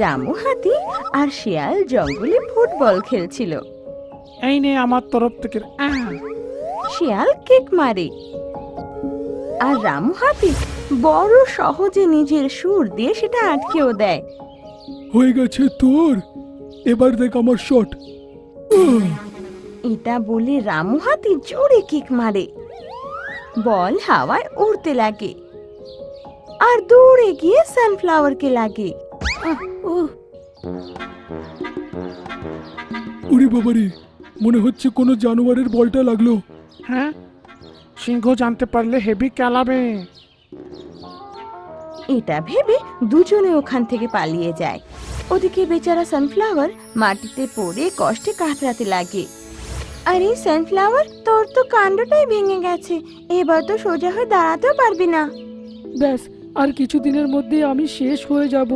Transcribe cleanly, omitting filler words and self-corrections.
রামু হাতি আর শিয়াল জঙ্গলে ফুটবল খেলছিল। এই নে আমার তরফ থেকে। শিয়াল কিক মারে আর রামু হাতি বড় সহজে নিজের সুর দিয়ে সেটা আটকেও দেয়। হয়ে গেছে তোর, এবার দেখ আমার শট। এটা বলে রামু হাতি জোরে কিক মারে, বল হাওয়ায় উড়তে লাগে আর দৌড়ে গিয়ে সানফ্লাওয়ারকে লাগে। ওরে বাবারে, মনে হচ্ছে কোনো জানোয়ারের বলটা লাগলো। হ্যাঁ, সিংহ জানতে পারলে হেভি চালাবে। এটা ভেবে দুজনে ওখান থেকে পালিয়ে যায়। ওদিকে বেচারা সানফ্লাওয়ার মাটিতে পড়ে কষ্টে কাতরাতে লাগে। আরে সানফ্লাওয়ার, তোর তো কাণ্ডটাই ভেঙে গেছে, এবার তো সোজা হয়ে দাঁড়াতেও পারবি না। ব্যাস, আর কিছুদিনের মধ্যে আমি শেষ হয়ে যাব।